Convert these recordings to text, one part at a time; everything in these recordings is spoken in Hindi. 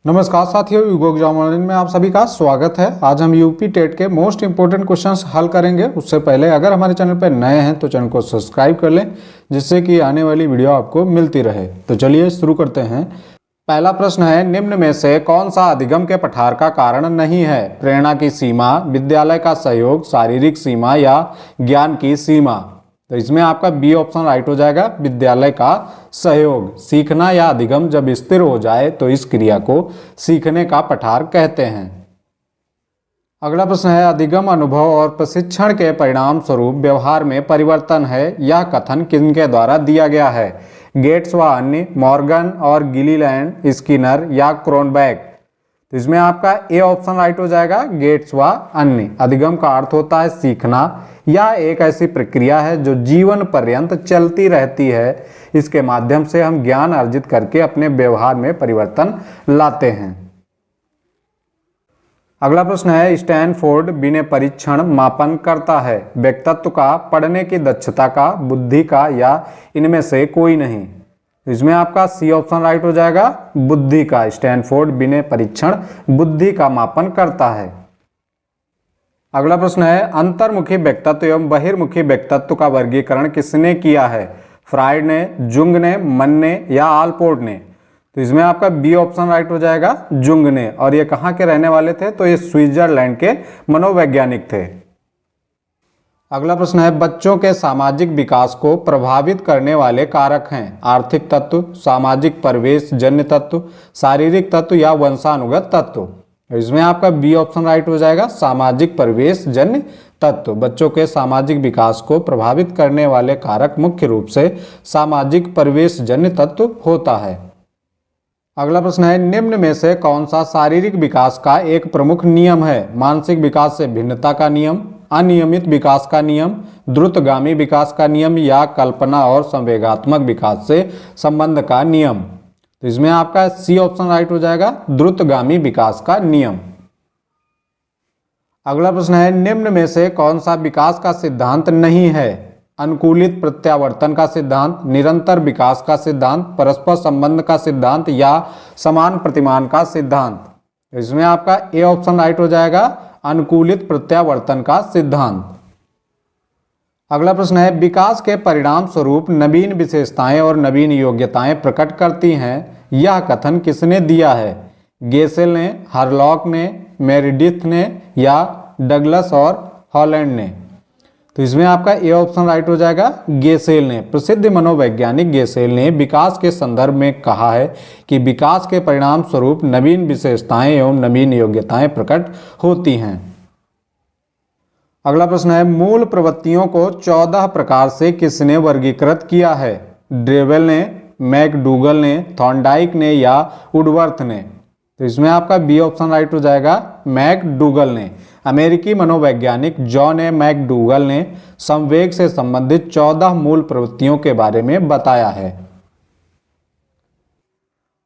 नमस्कार साथियों, यूगो एग्जाम ऑनलाइन में आप सभी का स्वागत है। आज हम यूपी टेट के मोस्ट इंपोर्टेंट क्वेश्चंस हल करेंगे। उससे पहले अगर हमारे चैनल पर नए हैं तो चैनल को सब्सक्राइब कर लें, जिससे कि आने वाली वीडियो आपको मिलती रहे। तो चलिए शुरू करते हैं। पहला प्रश्न है, निम्न में से कौन सा अधिगम के पठार का कारण नहीं है? प्रेरणा की सीमा, विद्यालय का सहयोग, शारीरिक सीमा या ज्ञान की सीमा। तो इसमें आपका बी ऑप्शन राइट हो जाएगा, विद्यालय का सहयोग। सीखना या अधिगम जब स्थिर हो जाए तो इस क्रिया को सीखने का पठार कहते हैं। अगला प्रश्न है, अधिगम अनुभव और प्रशिक्षण के परिणाम स्वरूप व्यवहार में परिवर्तन है। यह कथन किनके द्वारा दिया गया है? गेट्स व अन्य, मॉर्गन और गिलीलैंड, स्किनर या क्रोनबैक। तो इसमें आपका ए ऑप्शन राइट हो जाएगा, गेट्स व अन्य। अधिगम का अर्थ होता है सीखना। यह एक ऐसी प्रक्रिया है जो जीवन पर्यंत चलती रहती है। इसके माध्यम से हम ज्ञान अर्जित करके अपने व्यवहार में परिवर्तन लाते हैं। अगला प्रश्न है, स्टैनफोर्ड विनय परीक्षण मापन करता है व्यक्तित्व का, पढ़ने की दक्षता का, बुद्धि का या इनमें से कोई नहीं। इसमें आपका सी ऑप्शन राइट हो जाएगा, बुद्धि का। स्टैनफोर्ड विनय परीक्षण बुद्धि का मापन करता है। अगला प्रश्न है, अंतर्मुखी व्यक्तित्व एवं बहिर्मुखी व्यक्तित्व का वर्गीकरण किसने किया है? फ्राइड ने, जुंग ने, मन ने या आलपोर्ट ने। तो इसमें आपका बी ऑप्शन राइट हो जाएगा, जुंग ने। और ये कहाँ के रहने वाले थे? तो ये स्विट्जरलैंड के मनोवैज्ञानिक थे। अगला प्रश्न है, बच्चों के सामाजिक विकास को प्रभावित करने वाले कारक हैं? आर्थिक तत्व, सामाजिक परिवेश जन्य तत्व, शारीरिक तत्व या वंशानुगत तत्व। इसमें आपका बी ऑप्शन राइट हो जाएगा, सामाजिक परिवेश जन्य तत्व। बच्चों के सामाजिक विकास को प्रभावित करने वाले कारक मुख्य रूप से सामाजिक परिवेश जन्य तत्व होता है। अगला प्रश्न है, निम्न में से कौन सा शारीरिक विकास का एक प्रमुख नियम है? मानसिक विकास से भिन्नता का नियम, अनियमित विकास का नियम, द्रुतगामी विकास का नियम या कल्पना और संवेगात्मक विकास से संबंध का नियम। तो इसमें आपका सी ऑप्शन राइट हो जाएगा, द्रुतगामी विकास का नियम। अगला प्रश्न है, निम्न में से कौन सा विकास का सिद्धांत नहीं है? अनुकूलित प्रत्यावर्तन का सिद्धांत, निरंतर विकास का सिद्धांत, परस्पर संबंध का सिद्धांत या समान प्रतिमान का सिद्धांत। इसमें आपका ए ऑप्शन राइट हो जाएगा, अनुकूलित प्रत्यावर्तन का सिद्धांत। अगला प्रश्न है, विकास के परिणाम स्वरूप नवीन विशेषताएं और नवीन योग्यताएं प्रकट करती हैं। यह कथन किसने दिया है? गेसेल ने, हरलॉक ने, मेरिडिथ ने या डगलस और हॉलैंड ने। तो इसमें आपका ए ऑप्शन राइट हो जाएगा, गेसेल ने। प्रसिद्ध मनोवैज्ञानिक गेसेल ने विकास के संदर्भ में कहा है कि विकास के परिणाम स्वरूप नवीन विशेषताएं एवं नवीन योग्यताएं प्रकट होती हैं। अगला प्रश्न है, मूल प्रवृत्तियों को 14 प्रकार से किसने वर्गीकृत किया है? ड्रेवेल ने, मैकडूगल ने, थॉर्नडाइक ने या वुडवर्थ ने। तो इसमें आपका बी ऑप्शन राइट हो जाएगा, मैकडूगल ने। अमेरिकी मनोवैज्ञानिक जॉन ए मैकडूगल ने संवेग से संबंधित 14 मूल प्रवृत्तियों के बारे में बताया है।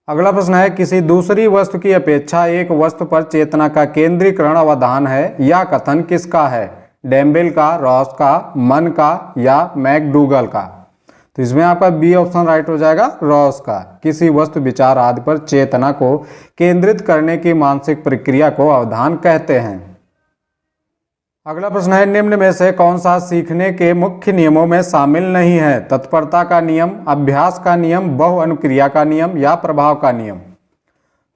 अगला प्रश्न है, किसी दूसरी वस्तु की अपेक्षा एक वस्तु पर चेतना का केंद्रीकरण अवधान है। यह कथन किसका है? डेम्बेल का, रॉस का, मन का या मैकडूगल का। तो इसमें आपका बी ऑप्शन राइट हो जाएगा, रॉस का। किसी वस्तु विचार आदि पर चेतना को केंद्रित करने की मानसिक प्रक्रिया को अवधान कहते हैं। अगला प्रश्न है, निम्न में से कौन सा सीखने के मुख्य नियमों में शामिल नहीं है? तत्परता का नियम, अभ्यास का नियम, बहु अनुक्रिया का नियम या प्रभाव का नियम।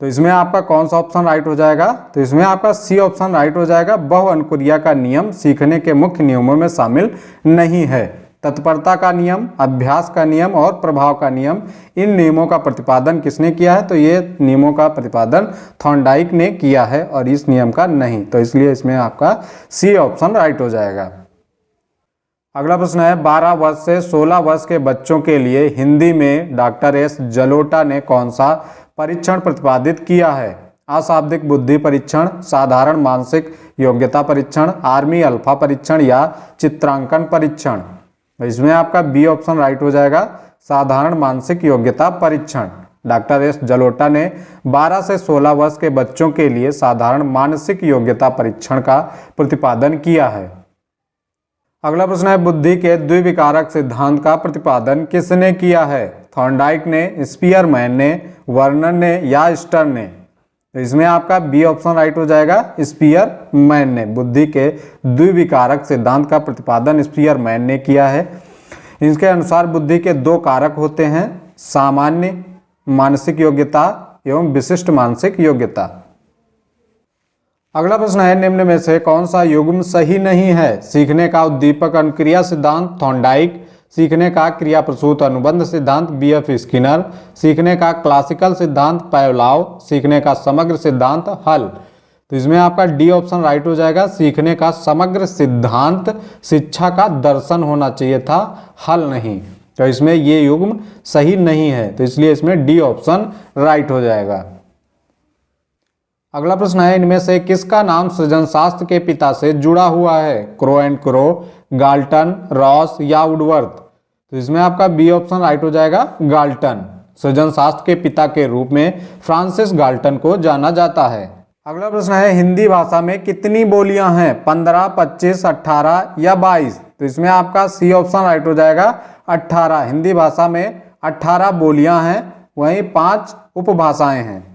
तो इसमें आपका कौन सा ऑप्शन राइट हो जाएगा? तो इसमें आपका सी ऑप्शन राइट हो जाएगा, बहु अनुक्रिया का नियम सीखने के मुख्य नियमों में शामिल नहीं है। तत्परता का नियम, अभ्यास का नियम और प्रभाव का नियम, इन नियमों का प्रतिपादन किसने किया है? तो ये नियमों का प्रतिपादन थॉर्नडाइक ने किया है और इस नियम का नहीं। तो इसलिए इसमें आपका सी ऑप्शन राइट हो जाएगा। अगला प्रश्न है, 12 वर्ष से 16 वर्ष के बच्चों के लिए हिंदी में डॉक्टर एस जलोटा ने कौन सा परीक्षण प्रतिपादित किया है? अशाब्दिक बुद्धि परीक्षण, साधारण मानसिक योग्यता परीक्षण, आर्मी अल्फा परीक्षण या चित्रांकन परीक्षण। इसमें आपका बी ऑप्शन राइट हो जाएगा, साधारण मानसिक योग्यता परीक्षण। डॉक्टर एस जलोटा ने 12 से 16 वर्ष के बच्चों के लिए साधारण मानसिक योग्यता परीक्षण का प्रतिपादन किया है। अगला प्रश्न है, बुद्धि के द्विविकारक सिद्धांत का प्रतिपादन किसने किया है? थॉर्नडाइक ने, स्पीयरमैन ने, वर्नन ने या स्टर्न ने। तो इसमें आपका बी ऑप्शन राइट हो जाएगा। स्पीयरमैन ने बुद्धि के द्विविकारक सिद्धांत का प्रतिपादन स्पीयरमैन ने किया है। इसके अनुसार बुद्धि के दो कारक होते हैं, सामान्य मानसिक योग्यता एवं विशिष्ट मानसिक योग्यता। अगला प्रश्न है, निम्न में से कौन सा युग्म सही नहीं है? सीखने का उद्दीपक अनुक्रिया सिद्धांत थॉर्नडाइक, सीखने का क्रिया प्रसूत अनुबंध सिद्धांत बीएफ स्किनर, सीखने का क्लासिकल सिद्धांत पावलोव, सीखने का समग्र सिद्धांत हल। तो इसमें आपका डी ऑप्शन राइट हो जाएगा। सीखने का समग्र सिद्धांत शिक्षा का दर्शन होना चाहिए था, हल नहीं। तो इसमें ये युग्म सही नहीं है, तो इसलिए इसमें डी ऑप्शन राइट हो जाएगा। अगला प्रश्न है, इनमें से किसका नाम सृजन शास्त्र के पिता से जुड़ा हुआ है? Crow and crow, Galton, Ross या वुडवर्थ। तो इसमें आपका बी ऑप्शन राइट हो जाएगा, गाल्टन। सृजन शास्त्र के पिता के रूप में फ्रांसिस गाल्टन को जाना जाता है। अगला प्रश्न है, हिंदी भाषा में कितनी बोलियां हैं? 15, 25, 18 या 22। तो इसमें आपका सी ऑप्शन राइट हो जाएगा, 18। हिंदी भाषा में 18 बोलियां हैं, वहीं 5 उपभाषाएं हैं।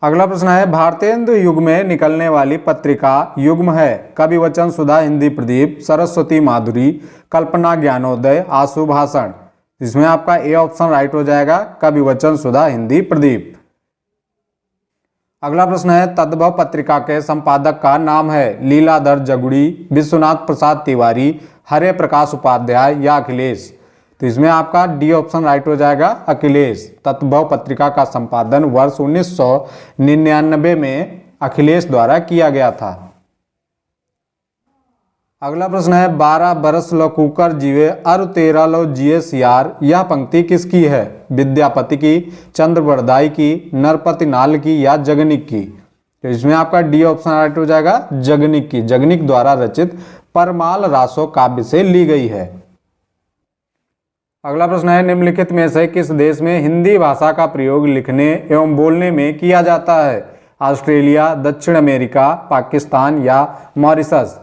अगला प्रश्न है, भारतेंदु युग में निकलने वाली पत्रिका युग्म है? कवि वचन सुधा, हिंदी प्रदीप, सरस्वती माधुरी, कल्पना ज्ञानोदय, आशु भाषण। इसमें आपका ए ऑप्शन राइट हो जाएगा, कवि वचन सुधा, हिंदी प्रदीप। अगला प्रश्न है, तद्भव पत्रिका के संपादक का नाम है? लीलाधर जगुड़ी, विश्वनाथ प्रसाद तिवारी, हरे प्रकाश उपाध्याय या अखिलेश। तो इसमें आपका डी ऑप्शन राइट हो जाएगा, अखिलेश। तद्भव पत्रिका का संपादन वर्ष 1999 में अखिलेश द्वारा किया गया था। अगला प्रश्न है, 12 बरस लो कुकर जीवे अरु 13 लो जिए सियार। यह पंक्ति किसकी है? विद्यापति की, चंद्रवरदाई की, नरपति नाल की या जगनिक की। तो इसमें आपका डी ऑप्शन राइट हो जाएगा, जगनिक की। जगनिक द्वारा रचित परमाल रासो काव्य से ली गई है। अगला प्रश्न है, निम्नलिखित में से किस देश में हिंदी भाषा का प्रयोग लिखने एवं बोलने में किया जाता है? ऑस्ट्रेलिया, दक्षिण अमेरिका, पाकिस्तान या मॉरिशस।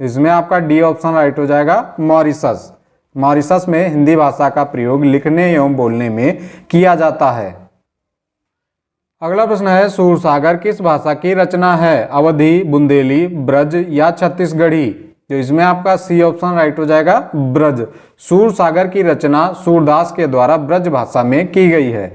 इसमें आपका डी ऑप्शन राइट हो जाएगा, मॉरिशस। मॉरिशस में हिंदी भाषा का प्रयोग लिखने एवं बोलने में किया जाता है। अगला प्रश्न है, सूरसागर किस भाषा की रचना है? अवधी, बुंदेली, ब्रज या छत्तीसगढ़ी। तो इसमें आपका सी ऑप्शन राइट हो जाएगा, ब्रज। सूरसागर की रचना सूरदास के द्वारा ब्रज भाषा में की गई है।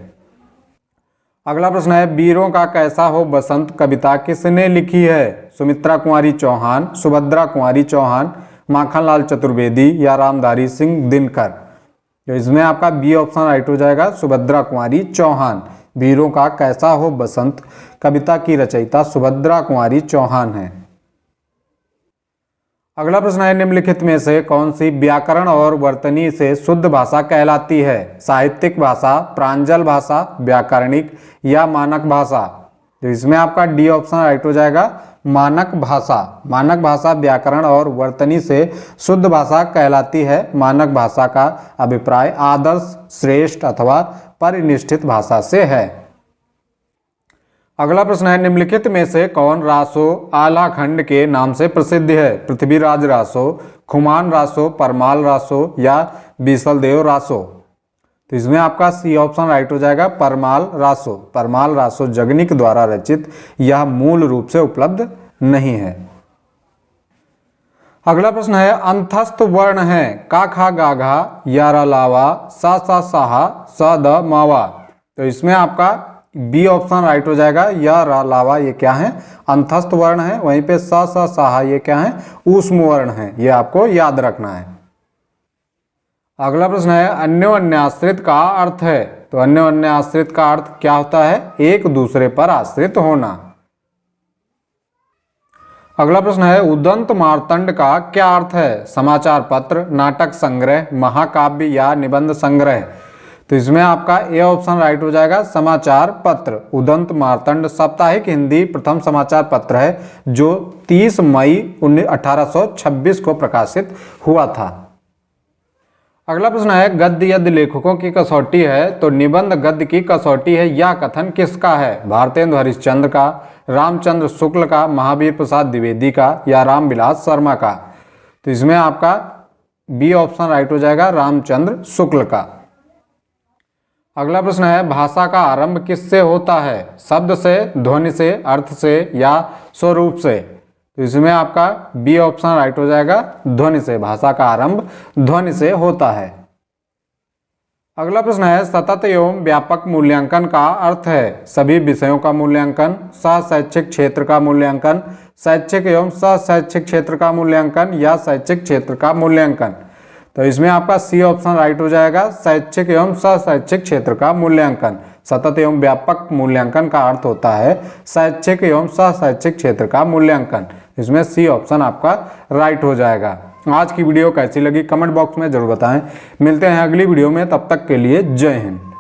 अगला प्रश्न है, वीरों का कैसा हो बसंत कविता किसने लिखी है? सुमित्रा कुमारी चौहान, सुभद्रा कुमारी चौहान, माखनलाल चतुर्वेदी या रामधारी सिंह दिनकर। तो इसमें आपका बी ऑप्शन राइट हो जाएगा, सुभद्रा कुमारी चौहान। वीरों का कैसा हो बसंत कविता की रचयिता सुभद्रा कुमारी चौहान है। अगला प्रश्न है, निम्नलिखित में से कौन सी व्याकरण और वर्तनी से शुद्ध भाषा कहलाती है? साहित्यिक भाषा, प्रांजल भाषा, व्याकरणिक या मानक भाषा। तो इसमें आपका डी ऑप्शन राइट हो जाएगा, मानक भाषा। मानक भाषा व्याकरण और वर्तनी से शुद्ध भाषा कहलाती है। मानक भाषा का अभिप्राय आदर्श, श्रेष्ठ अथवा परिनिष्ठित भाषा से है। अगला प्रश्न है, निम्नलिखित में से कौन रासो आला खंड के नाम से प्रसिद्ध है? पृथ्वीराज रासो, खुमान रासो, परमाल रासो या बीसलदेव रासो। तो इसमें आपका सी ऑप्शन राइट हो जाएगा, परमाल रासो। परमाल रासो जगनिक द्वारा रचित यह मूल रूप से उपलब्ध नहीं है। अगला प्रश्न है, अंतस्थ वर्ण है? का खा गा घा, या र लावा, सा सा साहा, स द मावा। तो इसमें आपका बी ऑप्शन राइट हो जाएगा, या रा लावा ये क्या है? अंतस्थ वर्ण है। वहीं पे स स साहा ये क्या है? ऊष्म वर्ण है। ये आपको याद रखना है। अगला प्रश्न है, अन्योन्याश्रित का अर्थ है? तो अन्योन्याश्रित का अर्थ क्या होता है? एक दूसरे पर आश्रित होना। अगला प्रश्न है, उदंत मार्तंड का क्या अर्थ है? समाचार पत्र, नाटक संग्रह, महाकाव्य या निबंध संग्रह। तो इसमें आपका ए ऑप्शन राइट हो जाएगा, समाचार पत्र। उदंत मार्तंड साप्ताहिक हिंदी प्रथम समाचार पत्र है जो 30 मई 1826 को प्रकाशित हुआ था। अगला प्रश्न है, गद्य यदि लेखकों की कसौटी है तो निबंध गद्य की कसौटी है, यह कथन किसका है? भारतेंदु हरिश्चंद्र का, रामचंद्र शुक्ल का, महावीर प्रसाद द्विवेदी का या रामविलास शर्मा का। तो इसमें आपका बी ऑप्शन राइट हो जाएगा, रामचंद्र शुक्ल का। अगला प्रश्न है, भाषा का आरंभ किससे होता है? शब्द से, ध्वनि से, अर्थ से या स्वरूप से? तो इसमें आपका बी ऑप्शन राइट हो जाएगा, ध्वनि से। भाषा का आरंभ ध्वनि से होता है। अगला प्रश्न है, सतत एवं व्यापक मूल्यांकन का अर्थ है सभी विषयों का मूल्यांकन, सह शैक्षिक क्षेत्र का मूल्यांकन, शैक्षिक एवं सह शैक्षिक क्षेत्र का मूल्यांकन या शैक्षिक क्षेत्र का मूल्यांकन? तो इसमें आपका सी ऑप्शन राइट हो जाएगा, शैक्षिक एवं सह शैक्षिक क्षेत्र का मूल्यांकन। सतत एवं व्यापक मूल्यांकन का अर्थ होता है शैक्षिक एवं सह शैक्षिक क्षेत्र का मूल्यांकन। इसमें सी ऑप्शन आपका राइट हो जाएगा। आज की वीडियो कैसी लगी कमेंट बॉक्स में जरूर बताएं। मिलते हैं अगली वीडियो में, तब तक के लिए जय हिंद।